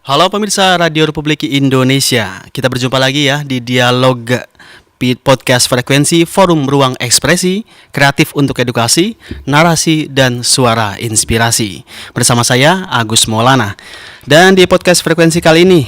Halo pemirsa Radio Republik Indonesia, kita berjumpa lagi ya di Dialog Podcast Frekuensi Forum Ruang Ekspresi Kreatif untuk Edukasi, Narasi, dan Suara Inspirasi. Bersama saya, Agus Maulana. Dan di podcast frekuensi kali ini,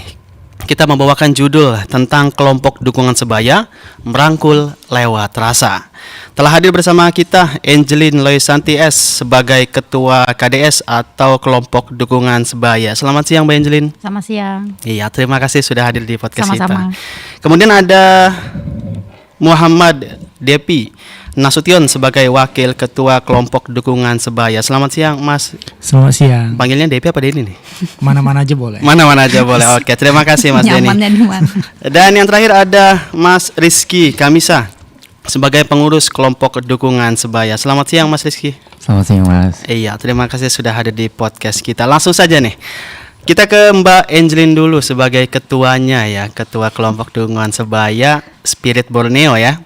kita membawakan judul tentang kelompok dukungan sebaya, merangkul lewat rasa. Telah hadir bersama kita Angeline Loisanti S sebagai Ketua KDS atau Kelompok Dukungan Sebaya. Selamat siang Mbak Angeline. Selamat siang. Iya, terima kasih sudah hadir di podcast Sama-sama. kita. Kemudian ada Muhammad Depi Nasution sebagai Wakil Ketua Kelompok Dukungan Sebaya. Selamat siang Mas. Selamat siang. Panggilnya Depi apa Denny nih? Mana-mana aja boleh. Mana-mana aja boleh. Oke, terima kasih Mas Denny. Nyamannya di mana? Dan yang terakhir ada Mas Rizky Kamisa sebagai pengurus kelompok dukungan sebaya. Selamat siang Mas Rizky. Selamat siang Mas. Iya, terima kasih sudah hadir di podcast kita. Langsung saja nih, kita ke Mbak Angeline dulu sebagai ketuanya ya, ketua kelompok dukungan sebaya Spirit Borneo ya.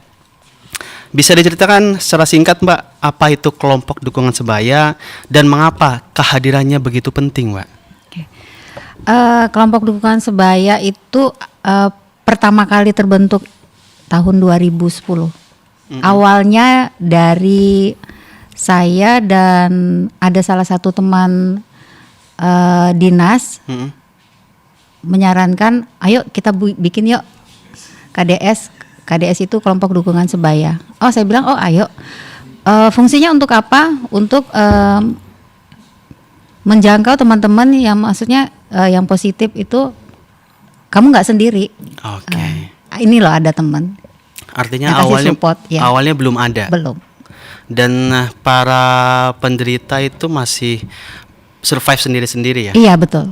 Bisa diceritakan secara singkat Mbak, apa itu kelompok dukungan sebaya dan mengapa kehadirannya begitu penting Mbak? Kelompok dukungan sebaya itu pertama kali terbentuk tahun 2010. Awalnya dari saya dan ada salah satu teman dinas menyarankan, ayo kita bikin yuk KDS. KDS itu kelompok dukungan sebaya. Oh, saya bilang, oh ayo. Fungsinya untuk apa? Untuk menjangkau teman-teman yang maksudnya yang positif itu kamu nggak sendiri. Oke. Ini loh ada teman. Artinya yang kasih awalnya support, ya. awalnya belum ada. Belum. Dan para penderita itu masih survive sendiri-sendiri ya? Iya betul.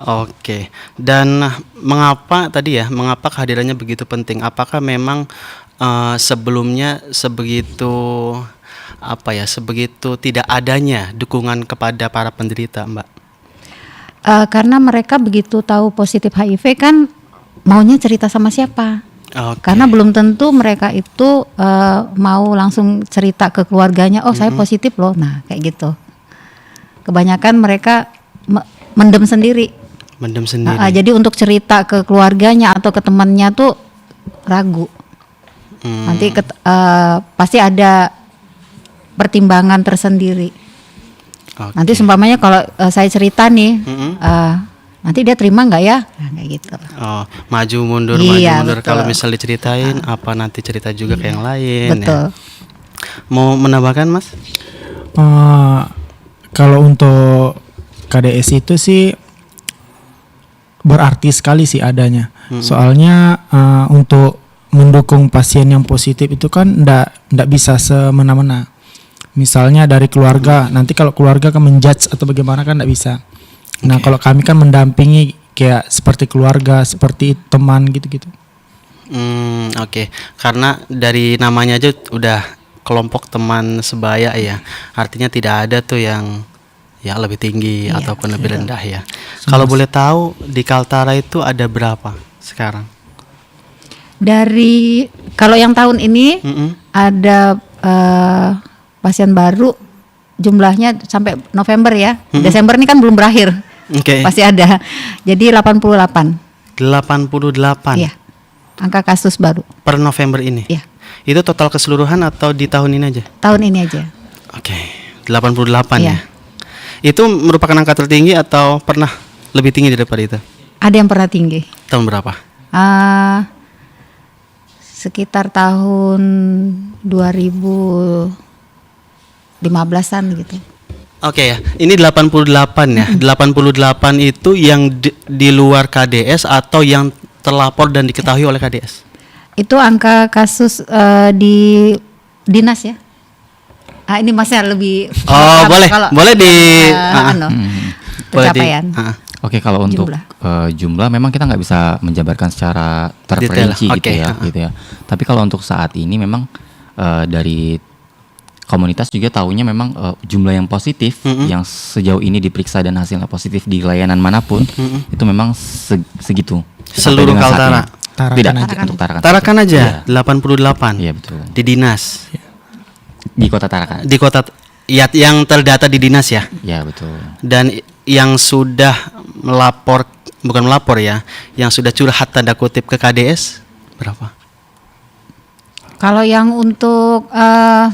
Oke. Dan mengapa tadi ya? Mengapa kehadirannya begitu penting? Apakah memang sebelumnya sebegitu sebegitu tidak adanya dukungan kepada para penderita, Mbak? Karena mereka begitu tahu positif HIV kan maunya cerita sama siapa? Oke. Karena belum tentu mereka itu mau langsung cerita ke keluarganya. Oh, saya positif loh. Nah, kayak gitu. Kebanyakan mereka mendem sendiri. Mendem sendiri. Jadi untuk cerita ke keluarganya atau ke temannya tuh ragu. Nanti pasti ada pertimbangan tersendiri. Oke. Nanti seumpamanya kalau saya cerita nih, nanti dia terima nggak ya? Nah, kayak gitu. Oh, maju mundur, Iya, maju mundur. betul. Kalau misal diceritain, apa nanti cerita juga ke yang lain? Betul. Ya. Mau menambahkan, Mas? Kalau untuk KDS itu sih berarti sekali sih adanya. Soalnya untuk mendukung pasien yang positif itu kan ndak bisa semena-mena. Misalnya dari keluarga, nanti kalau keluarga kan menjudge atau bagaimana kan ndak bisa. Nah, kalau kami kan mendampingi kayak seperti keluarga, seperti teman gitu-gitu. Oke. Karena dari namanya aja udah kelompok teman sebaya ya. Artinya tidak ada tuh yang ya lebih tinggi Iya, ataupun lebih rendah ya. Kalau boleh tahu di Kaltara itu ada berapa sekarang? Dari kalau yang tahun ini ada pasien baru jumlahnya sampai November ya. Desember ini kan belum berakhir. Oke. Pasti ada. Jadi 88. 88 Iya. Angka kasus baru. per November ini. Iya. Itu total keseluruhan atau di tahun ini aja? Tahun ini aja. Oke. 88 ya. Iya. Itu merupakan angka tertinggi atau pernah lebih tinggi daripada itu? Ada yang pernah tinggi. Tahun berapa? Sekitar tahun 2015-an gitu. Oke ya, ini 88 ya. 88 itu yang di luar KDS atau yang terlapor dan diketahui oleh KDS? Itu angka kasus di dinas ya. Ini masnya lebih. Boleh di pencapaian. Oke, kalau untuk jumlah memang kita nggak bisa menjabarkan secara terperinci gitu ya. Tapi kalau untuk saat ini memang dari komunitas juga tahunya memang jumlah yang positif yang sejauh ini diperiksa dan hasilnya positif di layanan manapun itu memang segitu. Seluruh Kaltara? Tidak, Tarakan untuk Tarakan. Tarakan aja, Ya. 88. Iya betul. Di dinas. Di kota Tarakan. Di kota ya, yang terdata di dinas ya. Ya betul. Dan yang sudah bukan melapor ya, yang sudah curhat tanda kutip ke KDS berapa? Kalau yang untuk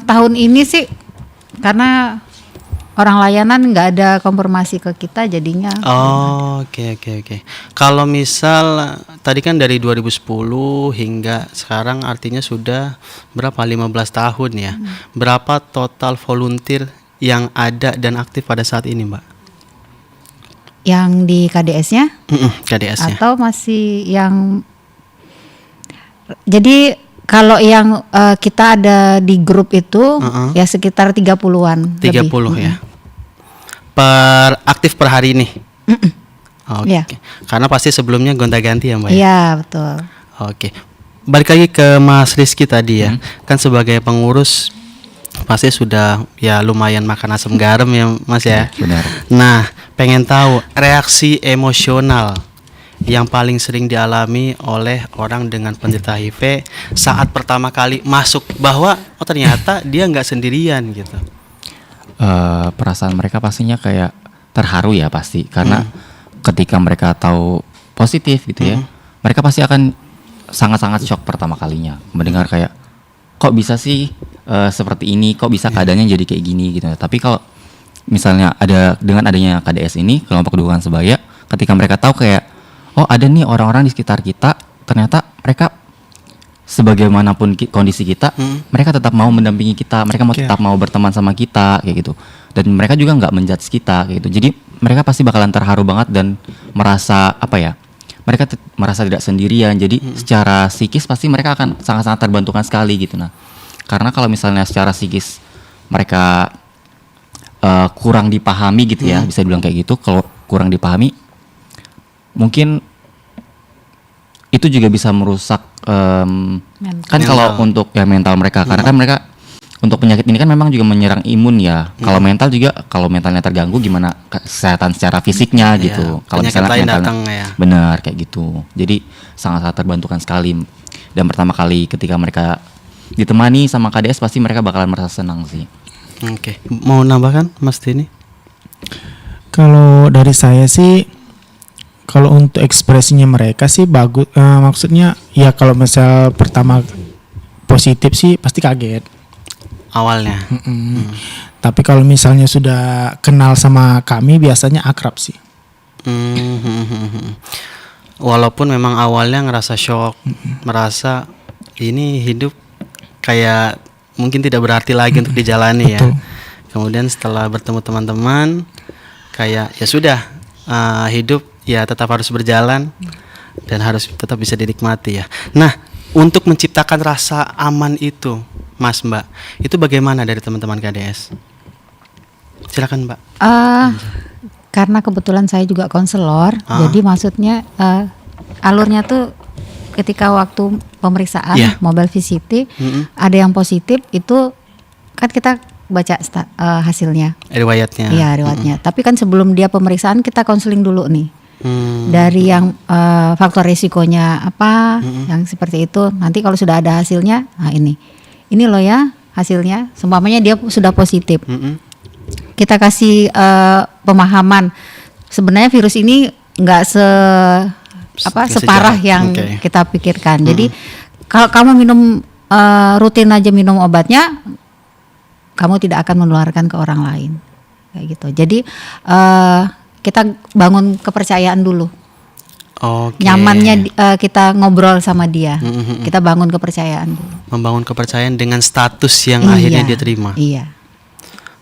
tahun ini sih karena orang layanan nggak ada konfirmasi ke kita jadinya. Oh, oke. Kalau misal tadi kan dari 2010 hingga sekarang artinya sudah berapa? 15 tahun ya. Berapa total volunteer yang ada dan aktif pada saat ini, Mbak? Yang di KDS-nya? KDS-nya. Atau masih yang jadi kalau yang kita ada di grup itu ya sekitar 30-an 30 lebih. ya. Aktif per hari ini. Oke. Iya. Karena pasti sebelumnya gonta-ganti ya, Mbak. Iya, betul. Oke. Balik lagi ke Mas Rizky tadi ya. Kan sebagai pengurus pasti sudah ya lumayan makan asam garam ya, Mas ya. Benar. Nah, pengen tahu reaksi emosional yang paling sering dialami oleh orang dengan penderita HIV saat pertama kali masuk, bahwa oh ternyata dia nggak sendirian gitu. Perasaan mereka pastinya kayak terharu ya pasti, karena ketika mereka tahu positif gitu ya, mereka pasti akan sangat-sangat shock pertama kalinya mendengar kayak kok bisa sih seperti ini, kok bisa keadaannya jadi kayak gini gitu. Tapi kalau misalnya dengan adanya KDS ini, kelompok dukungan sebaya, ketika mereka tahu kayak oh ada nih orang-orang di sekitar kita, ternyata mereka sebagaimanapun kondisi kita, mereka tetap mau mendampingi kita, mereka tetap mau berteman sama kita kayak gitu. Dan mereka juga nggak menjudge kita kayak gitu. Jadi mereka pasti bakalan terharu banget dan merasa mereka merasa tidak sendirian. Jadi secara psikis pasti mereka akan sangat-sangat terbantukan sekali gitu. Nah, karena kalau misalnya secara psikis mereka kurang dipahami gitu ya, bisa dibilang kayak gitu. Kalau kurang dipahami, mungkin itu juga bisa merusak kan kalau untuk ya mental mereka, karena kan mereka untuk penyakit ini kan memang juga menyerang imun ya. Kalau mental juga, kalau mentalnya terganggu gimana kesehatan secara fisiknya gitu. Kalau misalnya mentalnya benar kayak gitu, jadi sangat-sangat terbantukan sekali. Dan pertama kali ketika mereka ditemani sama KDS pasti mereka bakalan merasa senang sih. Oke. Mau nambahkan Mas Dini? Kalau dari saya sih, kalau untuk ekspresinya mereka sih bagus, maksudnya ya kalau misal pertama positif sih pasti kaget awalnya. Tapi kalau misalnya sudah kenal sama kami biasanya akrab sih. Walaupun memang awalnya ngerasa shock, merasa ini hidup kayak mungkin tidak berarti lagi untuk dijalani. Betul. Ya. Kemudian setelah bertemu teman-teman, kayak ya sudah, hidup ya tetap harus berjalan dan harus tetap bisa dinikmati ya. Nah, untuk menciptakan rasa aman itu, Mas, Mbak, itu bagaimana dari teman-teman KDS? Silakan, Mbak. Karena kebetulan saya juga konselor, jadi maksudnya alurnya tuh ketika waktu pemeriksaan mobile VCT ada yang positif, itu kan kita baca hasilnya, riwayatnya. Iya, riwayatnya. Tapi kan sebelum dia pemeriksaan kita konseling dulu nih. Dari yang faktor risikonya apa, yang seperti itu. Nanti kalau sudah ada hasilnya, nah ini loh ya hasilnya. Seumpamanya dia sudah positif, kita kasih pemahaman. Sebenarnya virus ini nggak separah yang kita pikirkan. Jadi kalau kamu minum rutin aja minum obatnya, kamu tidak akan menularkan ke orang lain, kayak gitu. Jadi kita bangun kepercayaan dulu. Nyamannya kita ngobrol sama dia. Kita bangun kepercayaan dulu. Membangun kepercayaan dengan status yang akhirnya dia terima. Iya.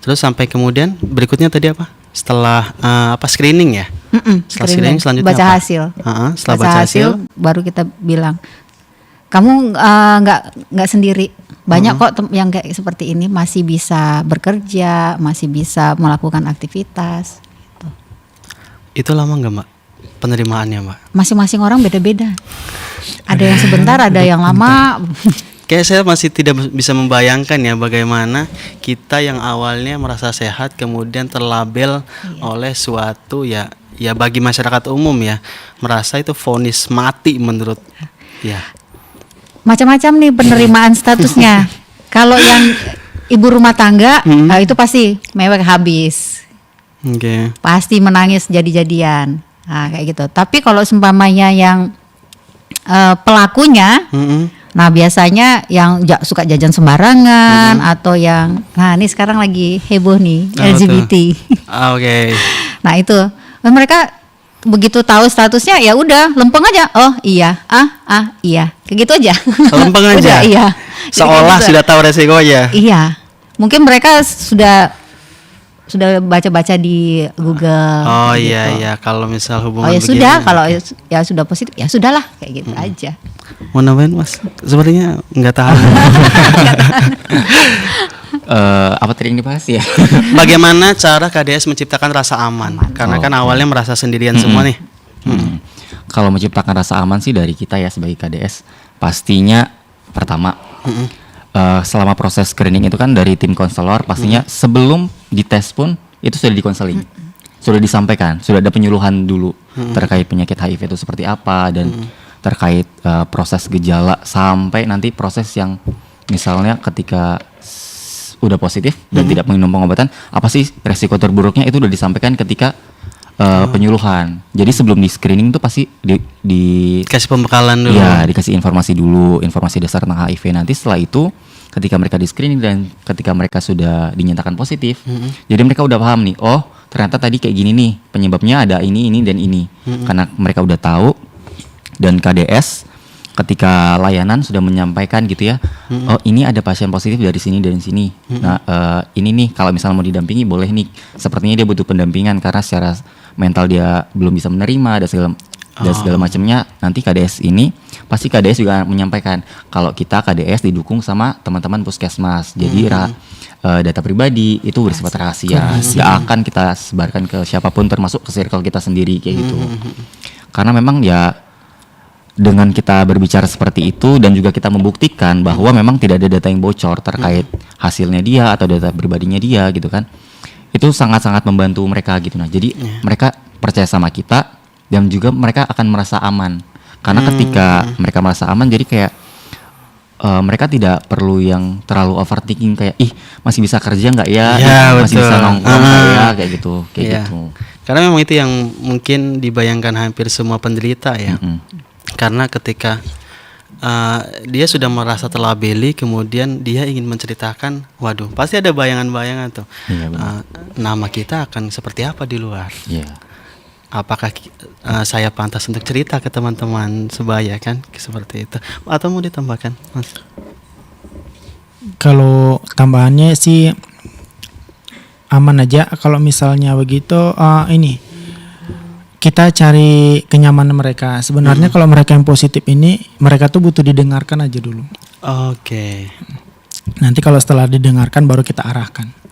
Terus sampai kemudian berikutnya tadi apa? Setelah screening ya? Setelah screening selanjutnya baca apa? hasil. Setelah baca hasil baru kita bilang, kamu nggak sendiri. Banyak kok yang kayak seperti ini masih bisa bekerja, masih bisa melakukan aktivitas. Itu lama nggak, Mbak, penerimaannya, Mbak? Masing-masing orang beda-beda. Ada yang sebentar, ada yang lama. Kayak saya masih tidak bisa membayangkan ya bagaimana kita yang awalnya merasa sehat kemudian terlabel oleh suatu ya bagi masyarakat umum ya merasa itu vonis mati menurut ya. Macam-macam nih penerimaan statusnya. Kalau yang ibu rumah tangga itu pasti mewek habis. Pasti menangis jadi-jadian. Nah kayak gitu. Tapi kalau seumpamanya yang pelakunya, nah biasanya yang suka jajan sembarangan atau yang, nah ini sekarang lagi heboh nih LGBT. Oke. Nah itu mereka begitu tahu statusnya ya udah lempeng aja. Oh iya, iya, kayak gitu aja. Lempeng aja. Udah, iya. Seolah Jadi, sudah tahu resikonya. Iya, mungkin mereka sudah baca-baca di Google. Oh gitu. iya, kalau misal hubungan Oh ya begini. sudah, kalau ya sudah positif ya sudahlah kayak gitu aja. Mau nambahin Mas? Sepertinya nggak tahan. Apa tadi yang dibahas ya? Bagaimana cara KDS menciptakan rasa aman? Karena kan awalnya merasa sendirian semua nih. Kalau menciptakan rasa aman sih dari kita ya sebagai KDS, pastinya pertama selama proses screening itu kan dari tim konselor pastinya sebelum dites pun itu sudah dikonseling, sudah disampaikan, sudah ada penyuluhan dulu terkait penyakit HIV itu seperti apa dan terkait proses gejala sampai nanti proses yang misalnya ketika udah positif dan tidak minum pengobatan, apa sih resiko terburuknya itu udah disampaikan ketika penyuluhan. Jadi sebelum di screening tuh pasti Kasih pembekalan dulu. ya dikasih informasi dulu, informasi dasar tentang HIV. Nanti setelah itu ketika mereka di screening dan ketika mereka sudah dinyatakan positif, jadi mereka udah paham nih, oh ternyata tadi kayak gini nih penyebabnya ada ini dan ini. Karena mereka udah tahu dan KDS ketika layanan sudah menyampaikan gitu ya, oh ini ada pasien positif dari sini dan sini. Nah ini nih kalau misalnya mau didampingi boleh nih. Sepertinya dia butuh pendampingan karena secara mental dia belum bisa menerima dan segala macamnya. Nanti KDS ini pasti KDS juga menyampaikan kalau kita KDS didukung sama teman-teman puskesmas. Jadi data pribadi itu bersifat rahasia, nggak akan kita sebarkan ke siapapun termasuk ke circle kita sendiri kayak gitu. Karena memang ya dengan kita berbicara seperti itu dan juga kita membuktikan bahwa memang tidak ada data yang bocor terkait hasilnya dia atau data pribadinya dia gitu kan, itu sangat-sangat membantu mereka gitu. Nah jadi mereka percaya sama kita dan juga mereka akan merasa aman karena ketika mereka merasa aman jadi kayak mereka tidak perlu yang terlalu overthinking kayak masih bisa kerja nggak ya, masih bisa nongkrong nggak ya kayak gitu gitu. Karena memang itu yang mungkin dibayangkan hampir semua penderita ya. Karena ketika dia sudah merasa terlabeli, kemudian dia ingin menceritakan, waduh, pasti ada bayangan-bayangan tuh. Nama kita akan seperti apa di luar? Apakah saya pantas untuk cerita ke teman-teman sebaya kan? Seperti itu. Atau mau ditambahkan, Mas? Kalau tambahannya sih aman aja. Kalau misalnya begitu, ini kita cari kenyamanan mereka. Sebenarnya kalau mereka yang positif ini, mereka tuh butuh didengarkan aja dulu. Oke. Nanti kalau setelah didengarkan baru kita arahkan.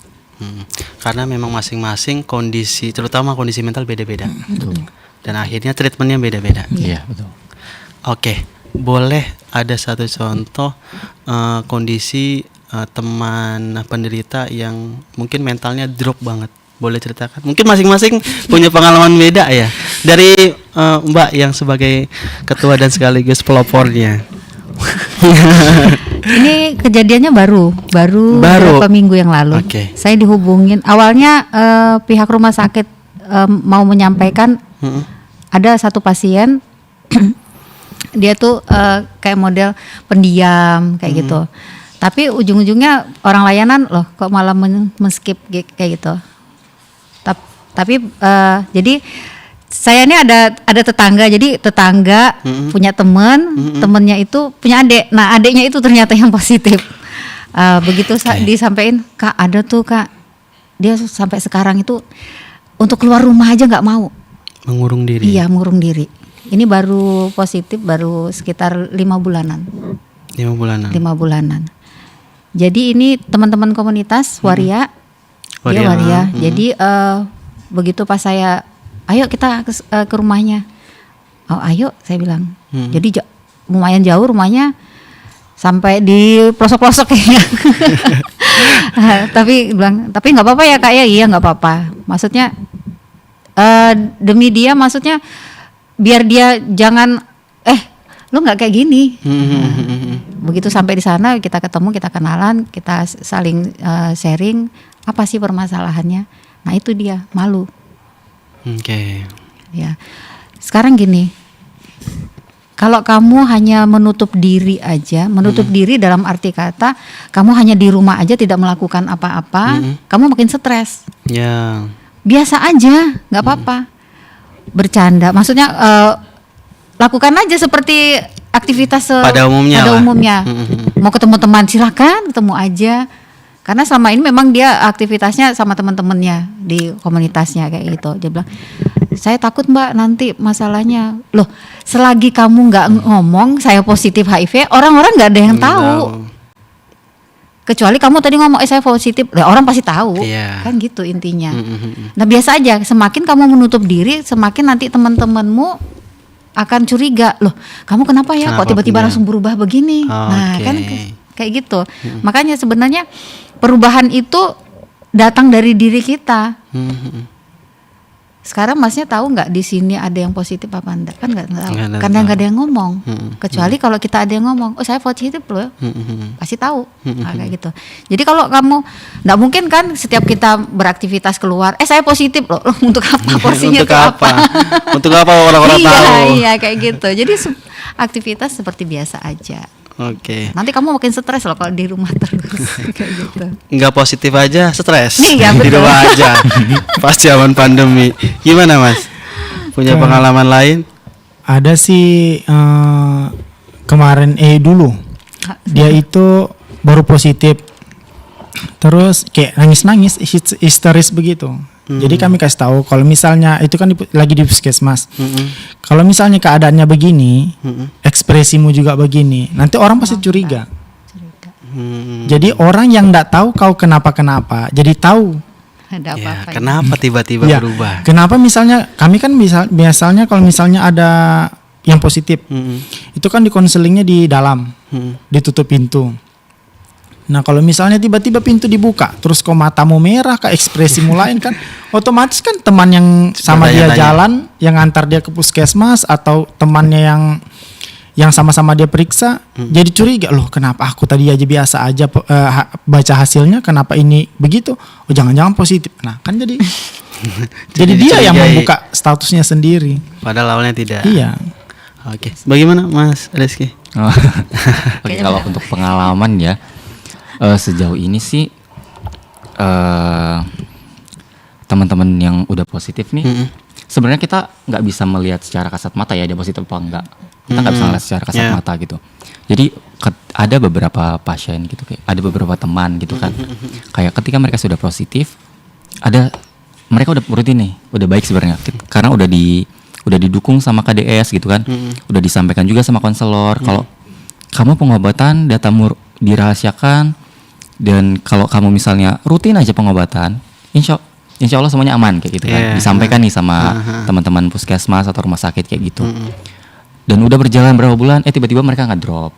Karena memang masing-masing kondisi, terutama kondisi mental beda-beda. Dan akhirnya treatmentnya beda-beda. Iya betul. Oke, boleh ada satu contoh kondisi teman penderita yang mungkin mentalnya drop banget. Boleh ceritakan? Mungkin masing-masing punya pengalaman beda ya. Dari Mbak yang sebagai ketua dan sekaligus pelopornya. Ini kejadiannya baru beberapa minggu yang lalu. Saya dihubungin. Awalnya pihak rumah sakit mau menyampaikan ada satu pasien dia tuh kayak model pendiam kayak gitu. Tapi ujung-ujungnya orang layanan loh kok malah men-skip kayak gitu. Tapi jadi saya ini ada tetangga, jadi tetangga punya temennya itu punya adik. Nah adiknya itu ternyata yang positif. Begitu disampaikan, Kak ada tuh Kak, dia sampai sekarang itu untuk keluar rumah aja nggak mau. Mengurung diri. Iya mengurung diri. Ini baru positif baru sekitar 5 bulanan. 5 bulanan. Jadi ini teman-teman komunitas Waria. Dia Waria. Jadi begitu pas saya, ayo kita ke rumahnya. Oh ayo, saya bilang. Jadi lumayan jauh rumahnya, sampai di pelosok-pelosok kayaknya. Tapi bilang, tapi nggak apa-apa ya Kak ya, iya nggak apa-apa. Maksudnya demi dia, maksudnya biar dia jangan, lu nggak kayak gini. Begitu sampai di sana kita ketemu, kita kenalan, kita saling sharing apa sih permasalahannya. Nah itu dia malu. Ya. Sekarang gini, kalau kamu hanya menutup diri aja, menutup diri dalam arti kata kamu hanya di rumah aja tidak melakukan apa-apa, kamu makin stres. Ya. Biasa aja, nggak apa-apa. Bercanda, maksudnya lakukan aja seperti aktivitas pada umumnya. Mau ketemu teman silakan ketemu aja. Karena selama ini memang dia aktivitasnya sama teman-temannya di komunitasnya kayak gitu. Dia bilang, saya takut Mbak nanti masalahnya. Loh, selagi kamu nggak ngomong saya positif HIV, orang-orang nggak ada yang tahu. Kecuali kamu tadi ngomong saya positif, orang pasti tahu. Kan gitu intinya. Nah biasa aja, semakin kamu menutup diri, semakin nanti teman-temanmu akan curiga. Loh, kamu kenapa ya? Kok tiba-tiba langsung berubah begini? Nah kan kayak gitu. Makanya sebenarnya perubahan itu datang dari diri kita. Sekarang Masnya tahu nggak di sini ada yang positif apa enggak? Kan nggak tahu. Karena nggak ada yang ngomong. Kecuali kalau kita ada yang ngomong, oh saya positif loh, pasti tahu. Nah, kayak gitu. Jadi kalau kamu nggak mungkin kan setiap kita beraktivitas keluar, saya positif loh. Untuk apa porsinya? Untuk apa? Untuk apa orang-orang tahu? Iya kayak gitu. Jadi aktivitas seperti biasa aja. Oke. Nanti kamu makin stres loh kalau di rumah terus kayak gitu. Nggak positif aja stres. Iya, di betul. rumah aja. Pas zaman pandemi. Gimana Mas? Punya pengalaman lain? Ada sih kemarin dulu. Dia itu baru positif. Terus kayak nangis-nangis, histeris begitu. Jadi kami kasih tahu kalau misalnya itu kan lagi di puskesmas. Kalau misalnya keadaannya begini, ekspresimu juga begini, nanti orang pasti curiga. Jadi orang yang enggak tahu kau kenapa-kenapa, jadi tahu. Ada apa-apa. Ya, kenapa tiba-tiba berubah? Kenapa misalnya kami kan biasanya kalau misalnya ada yang positif, itu kan dikonselingnya di dalam, ditutup pintu. Nah kalau misalnya tiba-tiba pintu dibuka, terus kok matamu merah, ke ekspresimu lain kan, otomatis kan teman yang sama dia jalan, yang antar dia ke puskesmas atau temannya yang sama-sama dia periksa, jadi curiga loh kenapa aku tadi aja biasa aja baca hasilnya, kenapa ini begitu? Oh jangan-jangan positif. Nah kan jadi jadi dia yang membuka statusnya sendiri. Padahal awalnya tidak. Iya. Oke. Bagaimana Mas Rizky? Oke, kalau untuk pengalaman ya. Sejauh ini sih teman-teman yang udah positif nih, sebenarnya kita nggak bisa melihat secara kasat mata ya dia positif apa enggak. Kita nggak bisa melihat secara kasat mata gitu. Jadi ada beberapa pasien gitu, kayak ada beberapa teman gitu kan, kayak ketika mereka sudah positif, mereka udah rutin nih, udah baik sebenarnya, karena udah didukung sama KDS gitu kan, udah disampaikan juga sama konselor kalau kamu pengobatan datamu dirahasiakan. Dan kalau kamu misalnya rutin aja pengobatan, insya Allah semuanya aman kayak gitu kan. Disampaikan nih sama teman-teman puskesmas atau rumah sakit kayak gitu. Dan udah berjalan berapa bulan, tiba-tiba mereka nggak drop.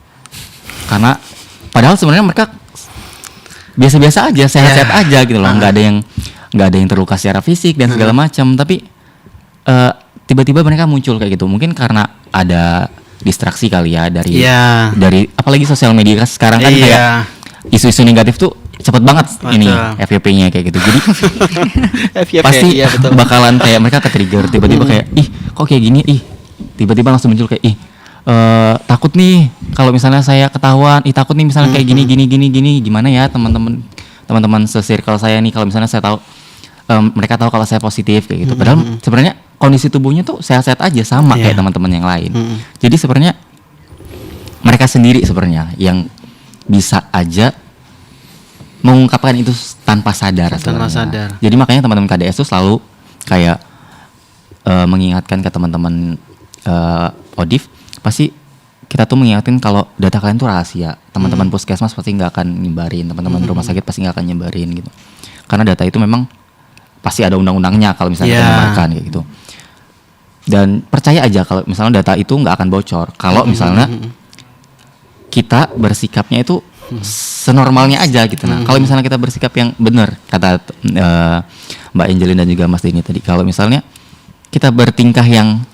Karena padahal sebenarnya mereka biasa-biasa aja, sehat-sehat aja gitu loh. Nggak ada yang terluka secara fisik dan segala macam. Tapi tiba-tiba mereka muncul kayak gitu. Mungkin karena ada distraksi kali ya dari apalagi sosial media sekarang kan kayak isu-isu negatif tuh cepet banget ini FYP-nya kayak gitu. Jadi pasti bakalan kayak mereka ke-trigger tiba-tiba kayak kok kayak gini, tiba-tiba langsung muncul kayak takut nih kalau misalnya saya ketahuan, takut nih misalnya kayak gini gimana ya teman-teman se-circle saya nih kalau misalnya saya tahu mereka tahu kalau saya positif kayak gitu. Padahal sebenarnya kondisi tubuhnya tuh sehat-sehat aja sama kayak teman-teman yang lain. Jadi sebenarnya mereka sendiri sebenarnya yang bisa aja mengungkapkan itu tanpa sadar. Jadi makanya teman-teman KDS itu selalu kayak mengingatkan ke teman-teman ODIF, pasti kita tuh mengingatkan kalau data kalian tuh rahasia. Teman-teman puskesmas pasti nggak akan nyebarin, teman-teman rumah sakit pasti nggak akan nyebarin gitu. Karena data itu memang pasti ada undang-undangnya kalau misalnya kita nyebarkan kayak gitu. Dan percaya aja kalau misalnya data itu nggak akan bocor. Kalau misalnya kita bersikapnya itu senormalnya aja gitu. Nah, kalau misalnya kita bersikap yang benar, kata Mbak Angelin dan juga Mas Denny tadi, kalau misalnya kita bertingkah yang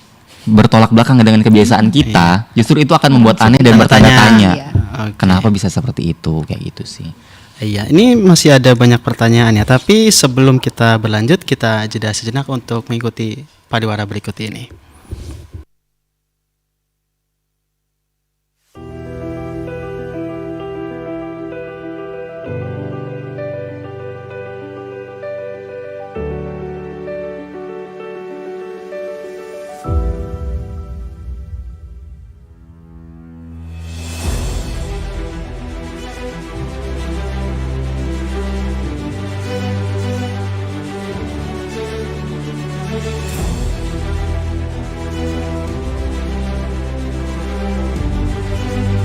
bertolak belakang dengan kebiasaan kita, justru itu akan membuat aneh dan bertanya-tanya. Kenapa bisa seperti itu, kayak gitu sih. Iya, ini masih ada banyak pertanyaan ya, tapi sebelum kita berlanjut, kita jeda sejenak untuk mengikuti pariwara berikut ini.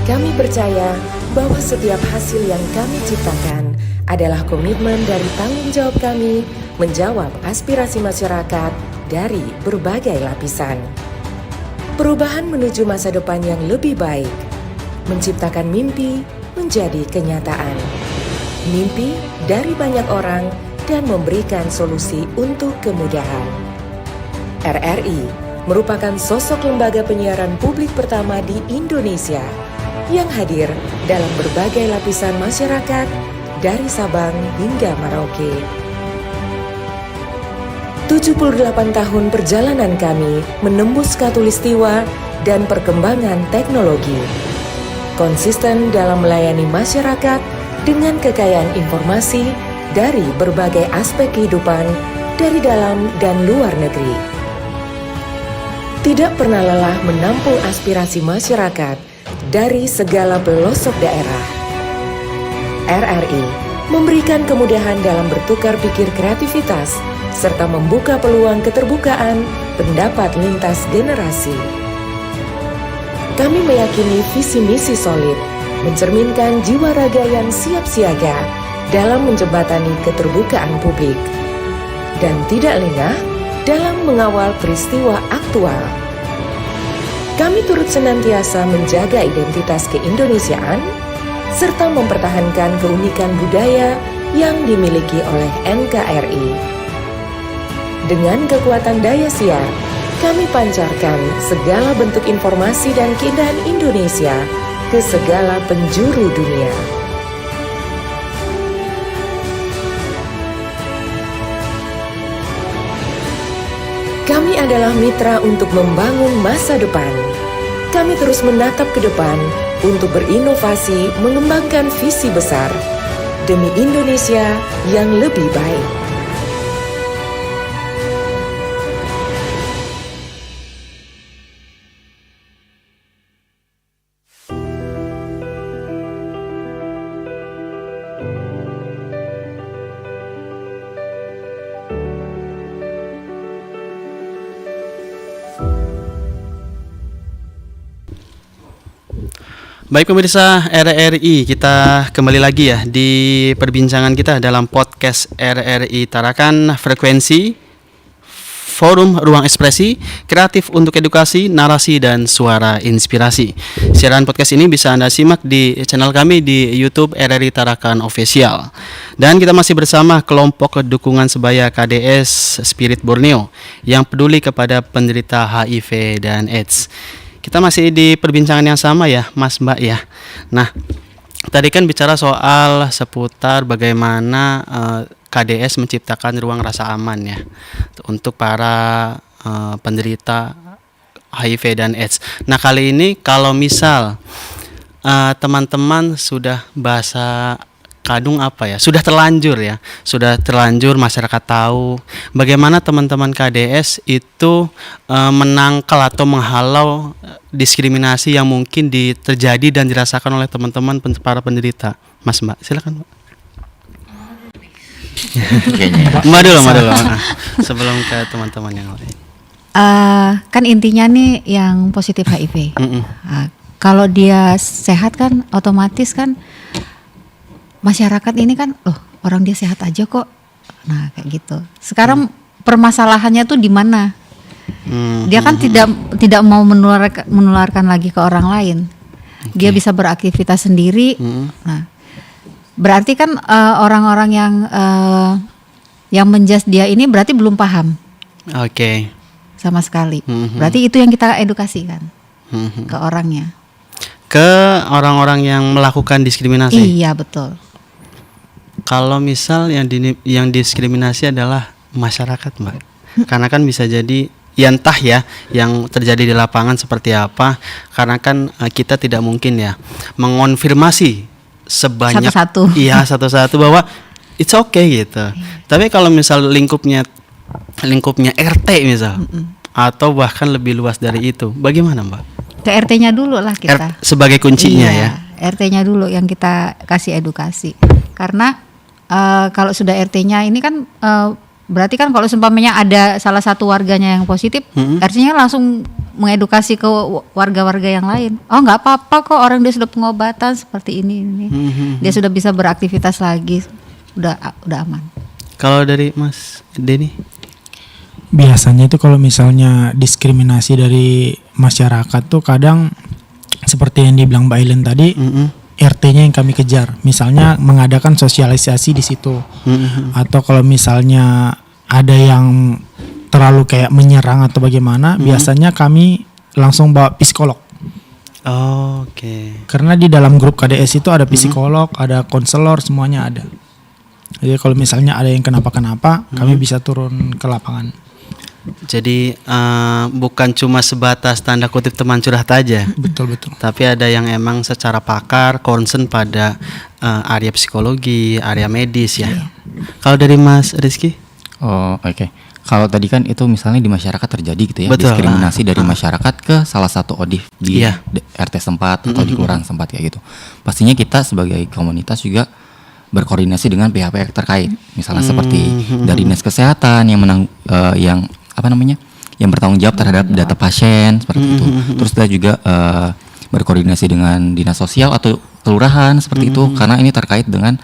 Kami percaya bahwa setiap hasil yang kami ciptakan adalah komitmen dari tanggung jawab kami menjawab aspirasi masyarakat dari berbagai lapisan. Perubahan menuju masa depan yang lebih baik, menciptakan mimpi menjadi kenyataan. Mimpi dari banyak orang dan memberikan solusi untuk kemudahan. RRI merupakan sosok lembaga penyiaran publik pertama di Indonesia yang hadir dalam berbagai lapisan masyarakat dari Sabang hingga Merauke. 78 tahun perjalanan kami menembus khatulistiwa dan perkembangan teknologi. Konsisten dalam melayani masyarakat dengan kekayaan informasi dari berbagai aspek kehidupan dari dalam dan luar negeri. Tidak pernah lelah menampung aspirasi masyarakat dari segala pelosok daerah. RRI memberikan kemudahan dalam bertukar pikir kreativitas serta membuka peluang keterbukaan pendapat lintas generasi. Kami meyakini visi misi solid, mencerminkan jiwa raga yang siap siaga dalam menjembatani keterbukaan publik, dan tidak lengah dalam mengawal peristiwa aktual. Kami turut senantiasa menjaga identitas keindonesiaan serta mempertahankan keunikan budaya yang dimiliki oleh NKRI. Dengan kekuatan daya siar, kami pancarkan segala bentuk informasi dan keindahan Indonesia ke segala penjuru dunia. Kami adalah mitra untuk membangun masa depan. Kami terus menatap ke depan untuk berinovasi, mengembangkan visi besar demi Indonesia yang lebih baik. Baik pemirsa RRI, kita kembali lagi ya di perbincangan kita dalam podcast RRI Tarakan Frekuensi Forum Ruang Ekspresi Kreatif untuk Edukasi, Narasi, dan Suara Inspirasi. Siaran podcast ini bisa Anda simak di channel kami di YouTube RRI Tarakan Official. Dan kita masih bersama kelompok dukungan sebaya KDS Spirit Borneo yang peduli kepada penderita HIV dan AIDS. Kita masih di perbincangan yang sama ya, Mas Mbak ya. Nah, tadi kan bicara soal seputar bagaimana KDS menciptakan ruang rasa aman ya untuk para penderita HIV dan AIDS. Nah, kali ini kalau misal teman-teman sudah bahasa kadung apa ya, sudah terlanjur masyarakat tahu bagaimana teman-teman KDS itu menangkal atau menghalau diskriminasi yang mungkin terjadi dan dirasakan oleh teman-teman para penderita. Mas Mbak, silakan Mbak. Mbak dulu. Sebelum ke teman-teman yang lain. Kan intinya nih yang positif HIV. Kalau dia sehat kan otomatis kan masyarakat ini kan, orang dia sehat aja kok. Nah kayak gitu. Sekarang permasalahannya tuh di mana? Dia kan tidak mau menularkan lagi ke orang lain. Dia bisa beraktivitas sendiri. Nah, berarti kan orang-orang yang menjudge dia ini berarti belum paham. Oke. Sama sekali. Berarti itu yang kita edukasikan ke orangnya. Ke orang-orang yang melakukan diskriminasi. Iya betul. Kalau misal yang diskriminasi adalah masyarakat, Mbak, karena kan bisa jadi ya entah ya yang terjadi di lapangan seperti apa, karena kan kita tidak mungkin ya mengonfirmasi sebanyak Satu-satu. iya satu-satu bahwa it's okay gitu. Tapi kalau misal lingkupnya RT misal atau bahkan lebih luas dari itu, bagaimana Mbak? Ke RT-nya dulu lah kita. Sebagai kuncinya ya. RT-nya dulu yang kita kasih edukasi. Karena kalau sudah RT-nya ini kan berarti kan kalau seumpamanya ada salah satu warganya yang positif, RT-nya langsung mengedukasi ke warga-warga yang lain. Oh, nggak apa-apa kok, orang dia sudah pengobatan seperti ini. Dia sudah bisa beraktivitas lagi. Udah aman. Kalau dari Mas Denny? Biasanya itu kalau misalnya diskriminasi dari masyarakat tuh kadang seperti yang dibilang Mbak Aileen tadi, RT-nya yang kami kejar. Misalnya mengadakan sosialisasi di situ. Atau kalau misalnya ada yang terlalu kayak menyerang atau bagaimana, biasanya kami langsung bawa psikolog. Oh, oke. Karena di dalam grup KDS itu ada psikolog, ada konselor, semuanya ada. Jadi kalau misalnya ada yang kenapa-kenapa, kami bisa turun ke lapangan. Jadi bukan cuma sebatas tanda kutip teman curhat aja. Betul. Tapi ada yang emang secara pakar concern pada area psikologi, area medis ya. Kalau dari Mas Rizky? Oh, oke. Kalau tadi kan itu misalnya di masyarakat terjadi gitu ya, Betul. diskriminasi dari masyarakat ke salah satu ODIF di RT setempat atau di kelurahan setempat kayak gitu. Pastinya kita sebagai komunitas juga berkoordinasi dengan pihak-pihak terkait, misalnya seperti dari dinas kesehatan yang yang bertanggung jawab terhadap data pasien seperti itu. Terus kita juga berkoordinasi dengan dinas sosial atau kelurahan seperti itu, karena ini terkait dengan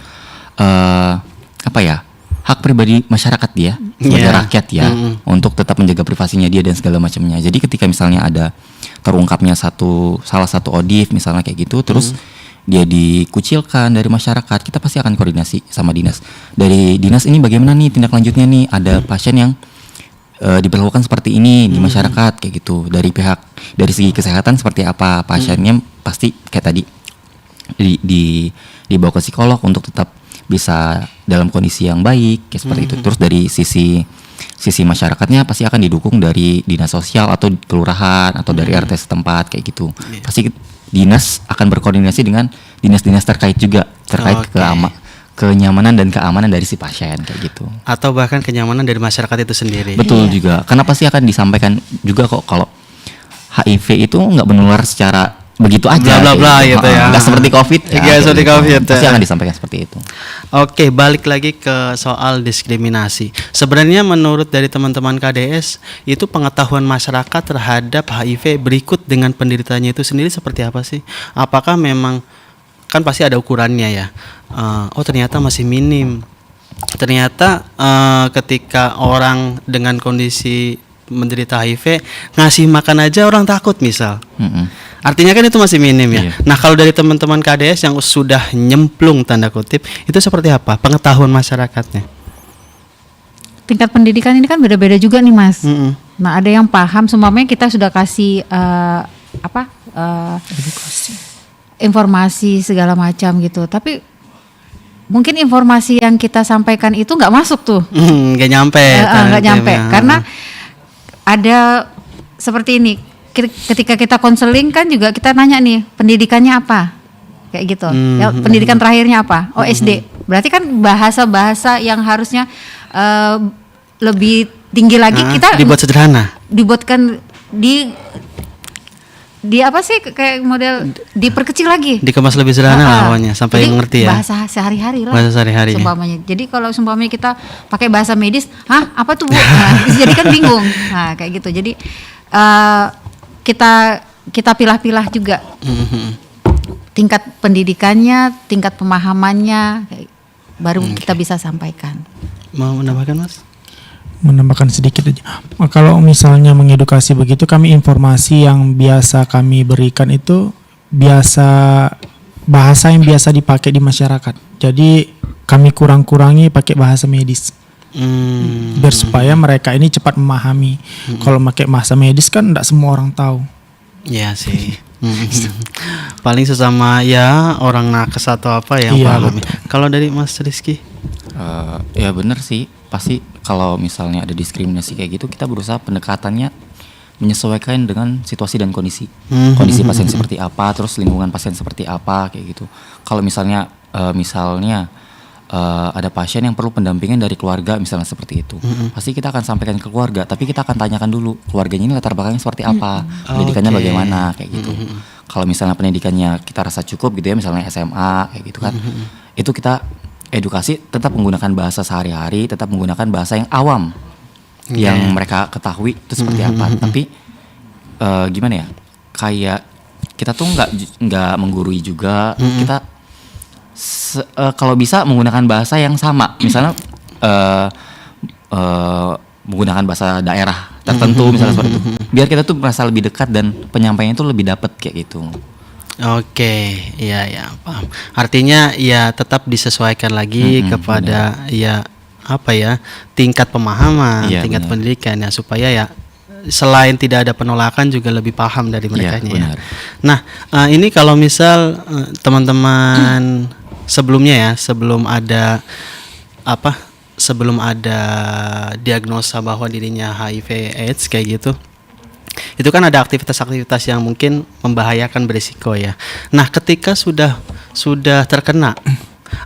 hak pribadi masyarakat dia sebagai rakyat ya, untuk tetap menjaga privasinya dia dan segala macamnya. Jadi ketika misalnya ada terungkapnya salah satu ODIF misalnya kayak gitu, terus dia dikucilkan dari masyarakat, kita pasti akan koordinasi sama dinas. Dari dinas ini bagaimana nih tindak lanjutnya nih, ada pasien yang diperlakukan seperti ini di masyarakat kayak gitu. Dari segi kesehatan seperti apa, pasiennya pasti kayak tadi dibawa ke psikolog untuk tetap bisa dalam kondisi yang baik kayak seperti itu. Terus dari sisi masyarakatnya pasti akan didukung dari dinas sosial atau kelurahan atau dari RT setempat kayak gitu. Pasti dinas akan berkoordinasi dengan dinas-dinas terkait juga, terkait kenyamanan dan keamanan dari si pasien kayak gitu. Atau bahkan kenyamanan dari masyarakat itu sendiri. Betul juga. Karena pasti akan disampaikan juga kok kalau HIV itu nggak menular secara begitu aja. Bla bla bla gitu ya. Nggak seperti COVID. Nggak seperti COVID. Pasti akan disampaikan seperti itu. Oke, balik lagi ke soal diskriminasi. Sebenarnya menurut dari teman-teman KDS, itu pengetahuan masyarakat terhadap HIV berikut dengan penderitanya itu sendiri seperti apa sih? Apakah memang, kan pasti ada ukurannya ya. Oh ternyata masih minim. Ternyata ketika orang dengan kondisi menderita HIV ngasih makan aja orang takut misal. Artinya kan itu masih minim ya. Iya. Nah kalau dari teman-teman KDS yang sudah nyemplung tanda kutip, itu seperti apa pengetahuan masyarakatnya? Tingkat pendidikan ini kan beda-beda juga nih Mas. Nah ada yang paham, semuanya kita sudah kasih informasi segala macam gitu. Tapi mungkin informasi yang kita sampaikan itu nggak masuk tuh. Nggak nyampe. Nggak nyampe. Karena ada seperti ini. Ketika kita konseling kan juga kita nanya nih pendidikannya apa, kayak gitu. Ya, pendidikan terakhirnya apa? Oh SD. Berarti kan bahasa-bahasa yang harusnya lebih tinggi lagi kita dibuat sederhana. Dibuatkan di apa sih kayak model diperkecil lagi. Dikemas lebih sederhana awalnya sampai jadi mengerti ya. Bahasa sehari-hari lah. Bahasa sehari-hari. Jadi kalau seumpamanya kita pakai bahasa medis, apa tuh Bu? Nah, jadi kan bingung. Nah kayak gitu. Jadi kita pilah-pilah juga tingkat pendidikannya, tingkat pemahamannya, baru kita bisa sampaikan. Mau menambahkan Mas? Menambahkan sedikit aja. Kalau misalnya mengedukasi begitu, kami informasi yang biasa kami berikan itu bahasa yang biasa dipakai di masyarakat. Jadi kami kurangi pakai bahasa medis. Biar supaya mereka ini cepat memahami. Kalau pakai bahasa medis kan tidak semua orang tahu. Iya sih. Paling sesama ya orang nakes atau apa yang paham. Kalau dari Mas Rizky? Ya benar sih. pasti kalau misalnya ada diskriminasi kayak gitu, kita berusaha pendekatannya menyesuaikan dengan situasi dan kondisi. Kondisi pasien seperti apa, terus lingkungan pasien seperti apa kayak gitu. Kalau misalnya ada pasien yang perlu pendampingan dari keluarga misalnya seperti itu, pasti kita akan sampaikan ke keluarga, tapi kita akan tanyakan dulu keluarganya ini latar belakangnya seperti apa, pendidikannya bagaimana kayak gitu. Kalau misalnya pendidikannya kita rasa cukup gitu ya, misalnya SMA kayak gitu kan, itu kita edukasi tetap menggunakan bahasa sehari-hari, tetap menggunakan bahasa yang awam yang mereka ketahui itu seperti apa. Tapi gimana ya, kayak kita tuh nggak menggurui juga, kita kalau bisa menggunakan bahasa yang sama, misalnya menggunakan bahasa daerah tertentu misalnya seperti itu, biar kita tuh merasa lebih dekat dan penyampaiannya itu lebih dapat kayak gitu. Oke, ya paham. Artinya ya tetap disesuaikan lagi kepada tingkat pemahaman, tingkat pendidikan ya, supaya ya selain tidak ada penolakan juga lebih paham dari mereka ya. Nah, ini kalau misal teman-teman sebelumnya ya, sebelum ada diagnosa bahwa dirinya HIV/AIDS kayak gitu, itu kan ada aktivitas-aktivitas yang mungkin membahayakan, berisiko ya. Nah, ketika sudah terkena,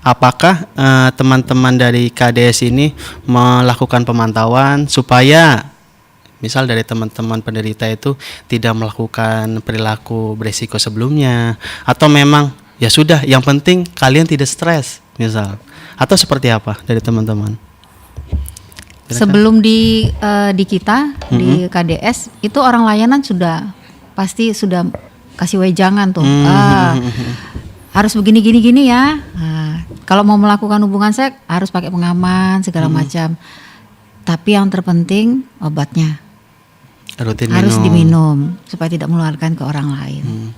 apakah teman-teman dari KDS ini melakukan pemantauan supaya misal dari teman-teman penderita itu tidak melakukan perilaku berisiko sebelumnya, atau memang ya sudah, yang penting kalian tidak stres misal, atau seperti apa dari teman-teman? Sebelum di kita di KDS itu orang layanan pasti sudah kasih wejangan tuh, harus begini ya. Kalau mau melakukan hubungan seks harus pakai pengaman segala macam. Tapi yang terpenting obatnya harus diminum supaya tidak menularkan ke orang lain.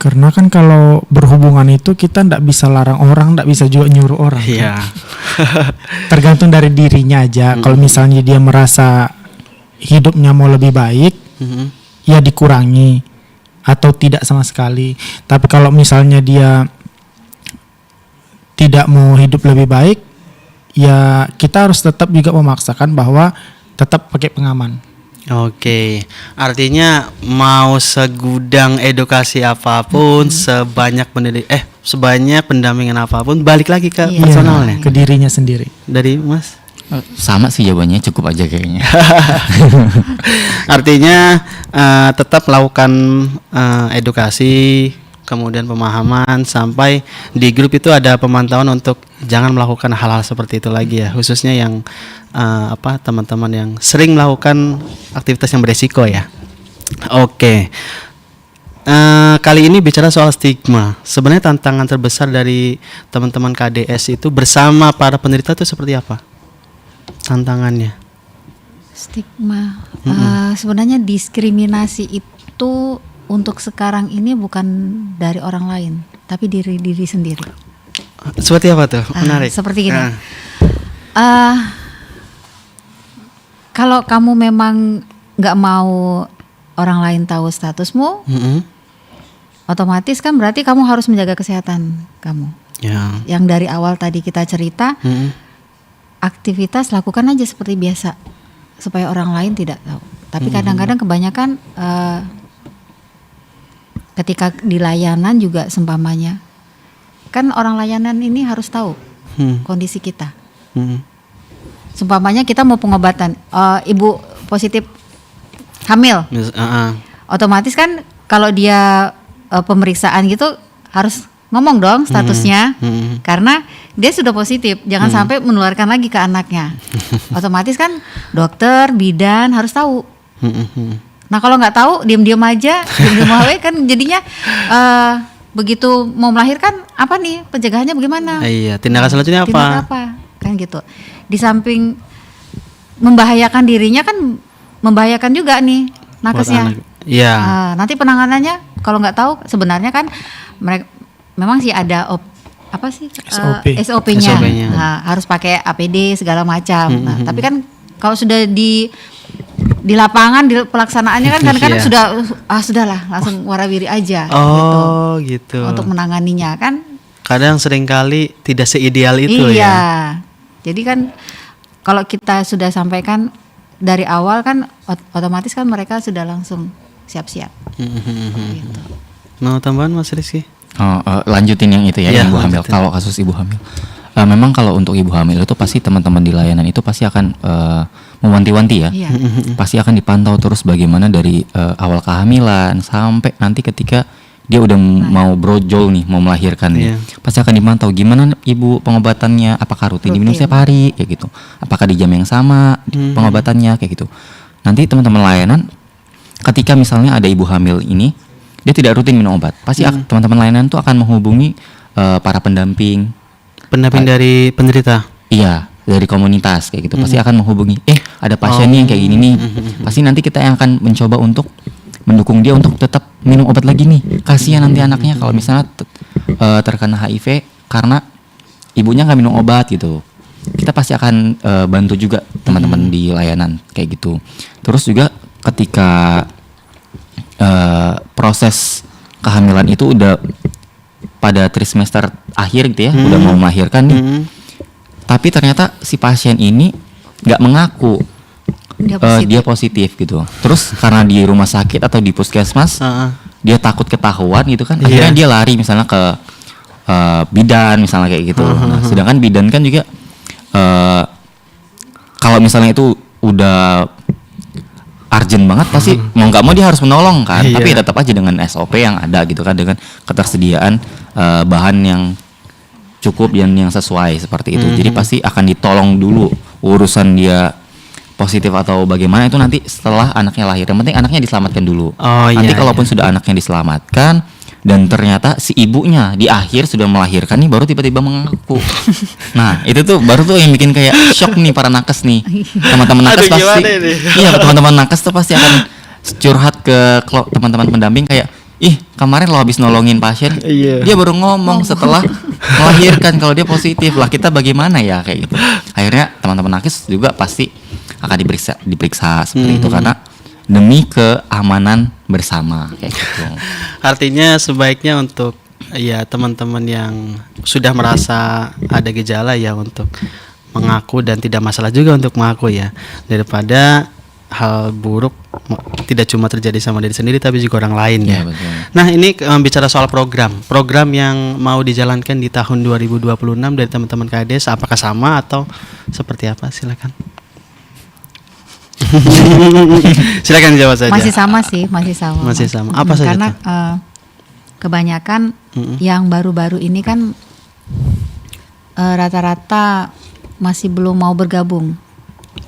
Karena kan kalau berhubungan itu kita ndak bisa larang orang, ndak bisa juga nyuruh orang. Iya. Tergantung dari dirinya aja. Kalau misalnya dia merasa hidupnya mau lebih baik, ya dikurangi atau tidak sama sekali. Tapi kalau misalnya dia tidak mau hidup lebih baik, ya kita harus tetap juga memaksakan bahwa tetap pakai pengaman. Oke, artinya mau segudang edukasi apapun, sebanyak pendampingan apapun, balik lagi ke personalnya, ke dirinya sendiri. Dari Mas? Sama sih jawabannya, cukup aja kayaknya. Artinya tetap melakukan edukasi, kemudian pemahaman, sampai di grup itu ada pemantauan untuk jangan melakukan hal-hal seperti itu lagi ya, khususnya yang teman-teman yang sering melakukan aktivitas yang beresiko ya. Oke. Kali ini bicara soal stigma. Sebenarnya tantangan terbesar dari teman-teman KDS itu bersama para penderita itu seperti apa? Tantangannya? Stigma. Sebenarnya diskriminasi itu untuk sekarang ini bukan dari orang lain, tapi diri sendiri. Seperti apa tuh? Menarik. Seperti gini. Kalau kamu memang nggak mau orang lain tahu statusmu, otomatis kan berarti kamu harus menjaga kesehatan kamu. Ya. Yang dari awal tadi kita cerita, aktivitas lakukan aja seperti biasa supaya orang lain tidak tahu. Tapi kadang-kadang kebanyakan ketika di layanan juga seumpamanya, kan orang layanan ini harus tahu kondisi kita. Seumpamanya kita mau pengobatan, ibu positif hamil, otomatis kan kalau dia pemeriksaan gitu harus ngomong dong statusnya, karena dia sudah positif, jangan sampai menularkan lagi ke anaknya. Otomatis kan dokter, bidan harus tahu. Nah kalau nggak tahu, diam-diam aja, diam-diam kan jadinya begitu mau melahirkan apa nih pencegahannya bagaimana? Iya, tindakan selanjutnya apa? Kan gitu. Di samping membahayakan dirinya kan membahayakan juga nih nakesnya. Iya. Nanti penanganannya kalau nggak tahu sebenarnya kan mereka memang sih ada SOP-nya. Harus pakai APD segala macam. Nah, tapi kan kalau sudah di lapangan di pelaksanaannya kan kadang-kadang sudahlah langsung warawiri aja. Gitu. Untuk menanganinya kan. Kadang seringkali tidak seideal itu ya. Iya. Jadi kan kalau kita sudah sampaikan dari awal kan otomatis kan mereka sudah langsung siap-siap. Gitu. Mau tambahan Mas Rizky? Lanjutin yang itu ya, Iya, ibu hamil. lanjutin. Kalau kasus ibu hamil, memang kalau untuk ibu hamil itu pasti teman-teman di layanan itu pasti akan mewanti-wanti ya. Iya. Pasti akan dipantau terus bagaimana dari awal kehamilan sampai nanti ketika dia udah mau brojol nih, mau melahirkan nih. Iya. Pasti akan dipantau gimana ibu pengobatannya, apakah rutin diminum setiap hari kayak gitu. Apakah di jam yang sama pengobatannya kayak gitu. Nanti teman-teman layanan ketika misalnya ada ibu hamil ini dia tidak rutin minum obat, pasti teman-teman layanan tuh akan menghubungi para pendamping Dari penderita. Iya, dari komunitas kayak gitu. Pasti akan menghubungi, ada pasien nih yang kayak gini nih. Pasti nanti kita yang akan mencoba untuk mendukung dia untuk tetap minum obat lagi nih. Kasihan nanti anaknya kalau misalnya terkena HIV karena ibunya nggak minum obat gitu. Kita pasti akan bantu juga teman-teman di layanan kayak gitu. Terus juga ketika proses kehamilan itu udah pada trimester akhir gitu ya, udah mau melahirkan nih. Tapi ternyata si pasien ini nggak mengaku dia positif gitu. Terus karena di rumah sakit atau di puskesmas dia takut ketahuan gitu kan, akhirnya dia lari misalnya ke bidan misalnya kayak gitu. Nah, sedangkan bidan kan juga kalau misalnya itu udah urgent banget pasti mau nggak mau dia harus menolong kan. Tapi tetap aja dengan SOP yang ada gitu kan, dengan ketersediaan bahan yang cukup dan yang sesuai seperti itu. Jadi pasti akan ditolong dulu urusan dia positif atau bagaimana itu nanti setelah anaknya lahir. Yang penting anaknya diselamatkan dulu. Nanti kalaupun sudah anaknya diselamatkan dan ternyata si ibunya di akhir sudah melahirkan nih, baru tiba-tiba mengaku. Nah itu tuh baru tuh yang bikin kayak shock nih para nakes nih. Teman-teman nakes pasti, iya teman-teman nakes tuh pasti akan curhat ke teman-teman pendamping kayak, ih kemarin lo habis nolongin pasien, dia baru ngomong setelah melahirkan kalau dia positif lah, kita bagaimana ya kayak gitu. Akhirnya teman-teman nakes juga pasti akan diperiksa seperti itu karena demi keamanan bersama kayak gitu. Artinya sebaiknya untuk ya teman-teman yang sudah merasa ada gejala ya untuk mengaku, dan tidak masalah juga untuk mengaku ya, daripada hal buruk tidak cuma terjadi sama diri sendiri tapi juga orang lain ya. Betul. Nah ini bicara soal program yang mau dijalankan di tahun 2026 dari teman-teman KDS, apakah sama atau seperti apa? Silakan. Silakan jawab saja. Masih sama sih, masih sama. Masih sama. Apa saja karena tuh? Kebanyakan yang baru-baru ini kan rata-rata masih belum mau bergabung.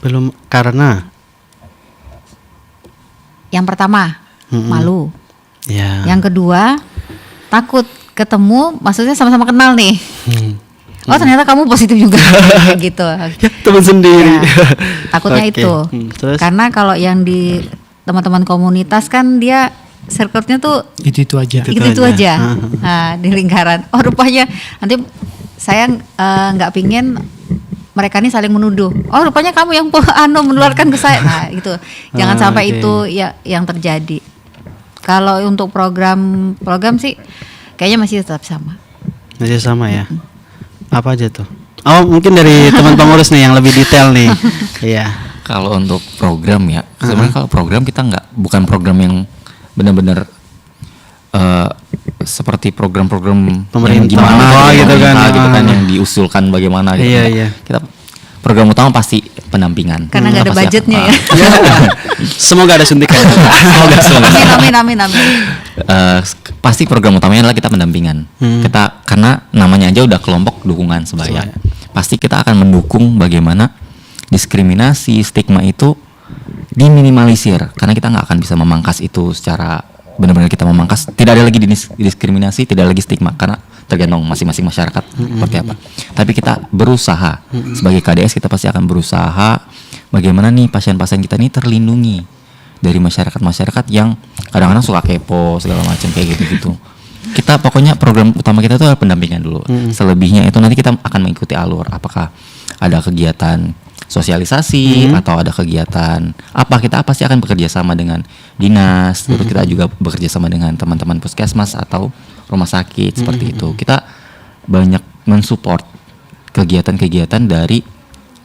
Belum, karena yang pertama malu. ya. Yang kedua takut ketemu, maksudnya sama-sama kenal nih. Oh ternyata kamu positif juga kayak gitu. Ya, teman sendiri. Ya, takutnya Oke. itu. Terus? Karena kalau yang di teman-teman komunitas kan dia circle-nya tuh Itu aja. itu aja. Nah, di lingkaran. Oh rupanya nanti saya nggak pingin mereka ini saling menuduh. Oh rupanya kamu yang menularkan ke saya. Nah itu jangan sampai oke. itu ya yang terjadi. Kalau untuk program sih kayaknya masih tetap sama. Masih sama ya. Apa aja tuh? Oh mungkin dari teman pengurus nih yang lebih detail nih. Iya. Kalau untuk program ya, sebenarnya kalau program kita bukan program yang benar-benar seperti program-program Pemerintah, yang gimana gitu kan. gitu kan yang diusulkan bagaimana gitu. Iya, Enggak. iya. Kita program utama pasti pendampingan. Karena nggak Kita ada pasti budgetnya akan- ya. Semoga ada suntikan. Amin. Pasti program utamanya adalah kita pendampingan. Kita karena namanya aja udah kelompok dukungan sebaya. Pasti kita akan mendukung bagaimana diskriminasi, stigma itu diminimalisir, karena kita nggak akan bisa memangkas itu secara benar-benar kita memangkas. Tidak ada lagi diskriminasi, tidak lagi stigma, karena tergantung masing-masing masyarakat seperti apa. Tapi kita berusaha sebagai KDS, kita pasti akan berusaha bagaimana nih pasien-pasien kita ini terlindungi dari masyarakat yang kadang-kadang suka kepo segala macam kayak gitu-gitu. Kita pokoknya program utama kita itu adalah pendampingan dulu. Selebihnya itu nanti kita akan mengikuti alur. Apakah ada kegiatan sosialisasi atau ada kegiatan apa, kita pasti akan bekerja sama dengan dinas. Terus kita juga bekerja sama dengan teman-teman puskesmas atau rumah sakit seperti itu. Kita banyak mensupport kegiatan-kegiatan dari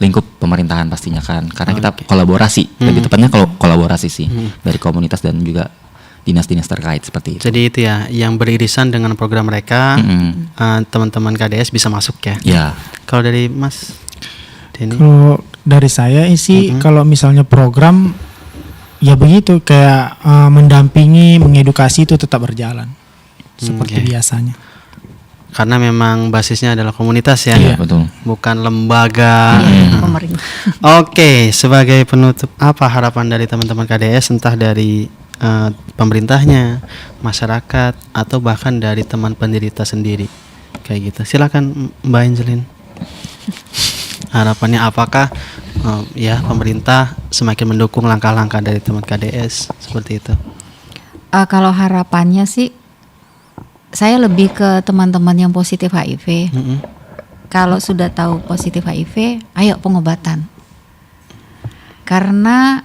lingkup pemerintahan pastinya kan, karena kita kolaborasi, lebih tepatnya kolaborasi sih dari komunitas dan juga dinas-dinas terkait seperti itu. Jadi itu ya yang beririsan dengan program mereka, teman-teman KDS bisa masuk ya. Ya. Kalau dari Mas Denny? Kalau dari saya sih kalau misalnya program ya begitu kayak mendampingi, mengedukasi itu tetap berjalan seperti biasanya. Karena memang basisnya adalah komunitas ya, Iya, betul. bukan lembaga. Pemerintah. Oke, sebagai penutup, apa harapan dari teman-teman KDS, entah dari pemerintahnya, masyarakat, atau bahkan dari teman penderita sendiri, kayak gitu. Silakan Mbak Angelin. Harapannya apakah ya pemerintah semakin mendukung langkah-langkah dari teman KDS seperti itu? Kalau harapannya sih, saya lebih ke teman-teman yang positif HIV. Kalau sudah tahu positif HIV, ayo pengobatan. Karena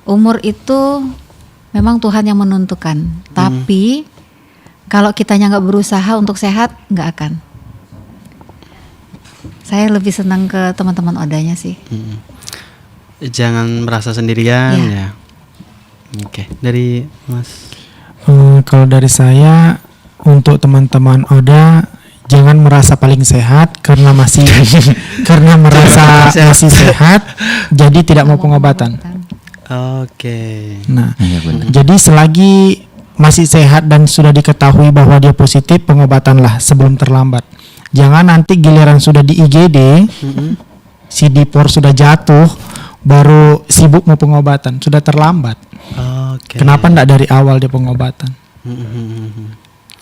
umur itu memang Tuhan yang menentukan. Tapi kalau kitanya nggak berusaha untuk sehat, nggak akan. Saya lebih senang ke teman-teman odanya sih. Jangan merasa sendirian ya. Oke, dari Mas. Kalau dari saya untuk teman-teman Oda, jangan merasa paling sehat karena masih karena merasa masih sehat, jadi tidak mau pengobatan. Oke. Nah, Iya, benar. jadi selagi masih sehat dan sudah diketahui bahwa dia positif, pengobatanlah sebelum terlambat. Jangan nanti giliran sudah di IGD, CD4 sudah jatuh, baru sibuk mau pengobatan, sudah terlambat. Oke. Kenapa enggak dari awal dia pengobatan?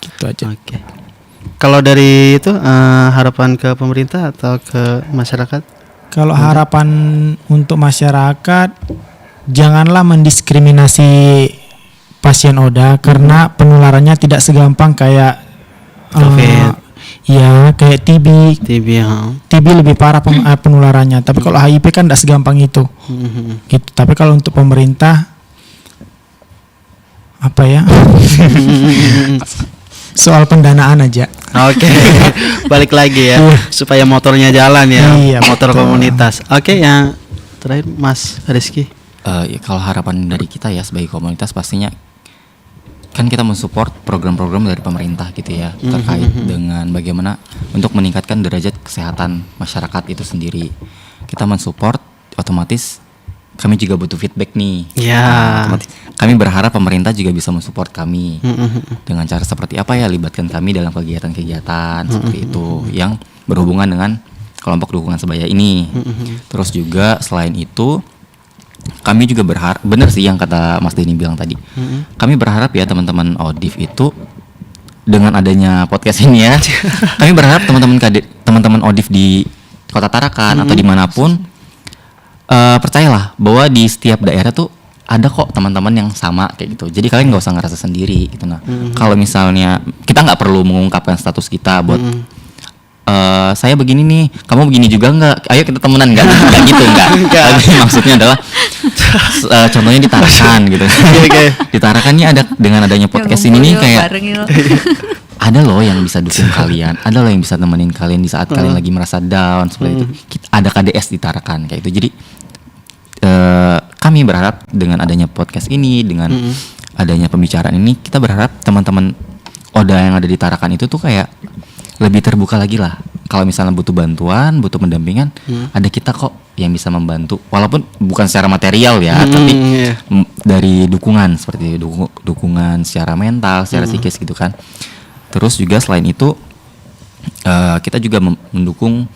Gitu aja. Oke. Kalau dari itu harapan ke pemerintah atau ke masyarakat? Kalau harapan untuk masyarakat, janganlah mendiskriminasi pasien ODA karena penularannya tidak segampang kayak COVID. Ya kayak TB. TB ya. TB lebih parah penularannya. Tapi kalau HIV kan tidak segampang itu. Gitu. Tapi kalau untuk pemerintah apa ya? Soal pendanaan aja. Oke. Balik lagi ya supaya motornya jalan ya. Iya, motor betul. komunitas. Oke, yang terakhir Mas Rizky. Ya, kalau harapan dari kita ya sebagai komunitas pastinya kan kita mensupport program-program dari pemerintah gitu ya, terkait dengan bagaimana untuk meningkatkan derajat kesehatan masyarakat itu sendiri. Kita mensupport, otomatis kami juga butuh feedback nih. Ya. Otomatis kami berharap pemerintah juga bisa mensupport kami dengan cara seperti apa ya, libatkan kami dalam kegiatan-kegiatan seperti itu yang berhubungan dengan kelompok dukungan sebaya ini. Terus juga selain itu kami juga berharap, benar sih yang kata Mas Denny bilang tadi. Kami berharap ya teman-teman ODIF itu dengan adanya podcast ini ya, kami berharap teman-teman ODIF di Kota Tarakan atau dimanapun percayalah bahwa di setiap daerah tuh ada kok teman-teman yang sama kayak gitu. Jadi kalian nggak usah ngerasa sendiri gitu. Nah, kalau misalnya kita nggak perlu mengungkapkan status kita buat saya begini nih, kamu begini juga nggak? Ayo kita temenan nggak gitu nggak? Tapi maksudnya adalah contohnya di Tarakan gitu. Di Tarakan nih ada dengan adanya podcast ini nih kayak ada loh yang bisa dukung kalian, ada loh yang bisa temenin kalian di saat kalian lagi merasa down seperti itu. Ada KDS di Tarakan kayak itu. Jadi kami berharap dengan adanya podcast ini, dengan adanya pembicaraan ini, kita berharap teman-teman ODA yang ada di Tarakan itu tuh kayak lebih terbuka lagi lah. Kalau misalnya butuh bantuan, butuh pendampingan, ada kita kok yang bisa membantu. Walaupun bukan secara material ya, tapi dari dukungan seperti dukungan secara mental, secara psikis gitu kan. Terus juga selain itu kita juga mendukung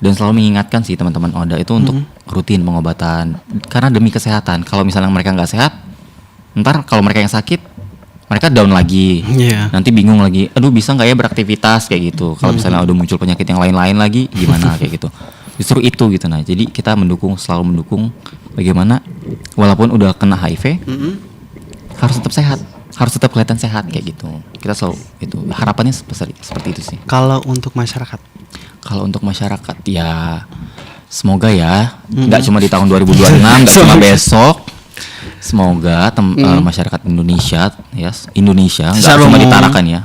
dan selalu mengingatkan sih teman-teman ODA itu untuk rutin pengobatan karena demi kesehatan. Kalau misalnya mereka nggak sehat, ntar kalau mereka yang sakit mereka down lagi, nanti bingung lagi, aduh bisa nggak ya beraktivitas kayak gitu. Kalau misalnya udah muncul penyakit yang lain-lain lagi, gimana kayak gitu. Justru itu gitu. Nah, jadi kita selalu mendukung bagaimana walaupun udah kena HIV, harus tetap sehat, harus tetap kelihatan sehat kayak gitu. Kita selalu itu harapannya seperti itu sih. Kalau untuk masyarakat? Kalau untuk masyarakat ya semoga ya nggak cuma di tahun 2026, nggak cuma besok. Semoga masyarakat Indonesia ya, Indonesia nggak cuma di Tarakan ya,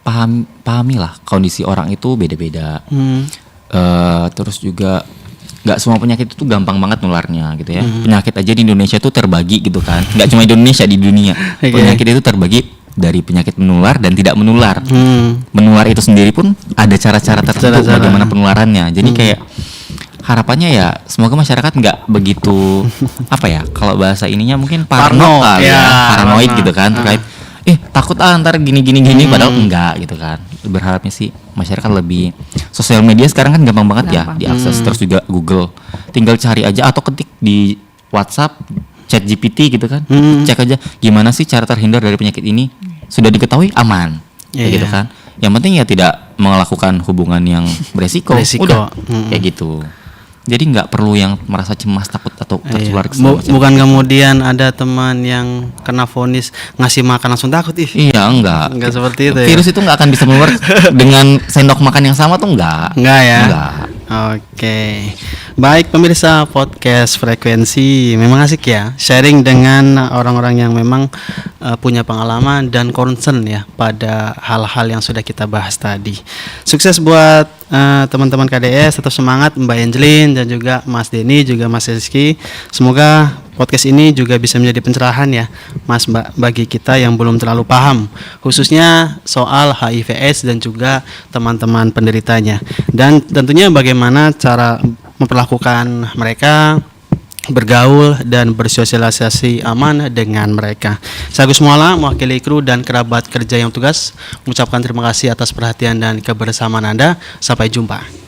pahamilah kondisi orang itu beda-beda. Terus juga nggak semua penyakit itu gampang banget nularnya gitu ya. Penyakit aja di Indonesia tuh terbagi gitu kan. Nggak cuma Indonesia, di dunia. Penyakit itu terbagi dari penyakit menular dan tidak menular. Menular itu sendiri pun ada cara-cara tertentu bagaimana penularannya. Jadi kayak harapannya ya semoga masyarakat nggak begitu apa ya, kalau bahasa ininya mungkin paranoid gitu kan, terkait takut ntar gini padahal enggak gitu kan. Berharapnya sih masyarakat lebih, sosial media sekarang kan gampang banget ya diakses, terus juga Google tinggal cari aja atau ketik di WhatsApp chat GPT gitu kan, cek aja gimana sih cara terhindar dari penyakit ini, sudah diketahui aman gitu kan. Yang penting ya tidak melakukan hubungan yang beresiko. Udah kayak gitu. Jadi nggak perlu yang merasa cemas, takut atau tertular. Bukan kemudian ada teman yang kena vonis ngasih makan langsung takut. Iya, enggak seperti itu. Virus itu nggak akan bisa menular dengan sendok makan yang sama tuh enggak ya. Enggak. Oke. Baik pemirsa podcast Frekuensi, memang asik ya sharing dengan orang-orang yang memang punya pengalaman dan concern ya pada hal-hal yang sudah kita bahas tadi. Sukses buat teman-teman KDS, tetap semangat Mbak Angelin dan juga Mas Denny, juga Mas Rizky. Semoga podcast ini juga bisa menjadi pencerahan ya Mas Mbak, bagi kita yang belum terlalu paham khususnya soal HIV/AIDS dan juga teman-teman penderitanya, dan tentunya bagaimana cara memperlakukan mereka, bergaul dan bersosialisasi aman dengan mereka. Saya Agus Muala, mewakili kru dan kerabat kerja yang tugas, mengucapkan terima kasih atas perhatian dan kebersamaan Anda. Sampai jumpa.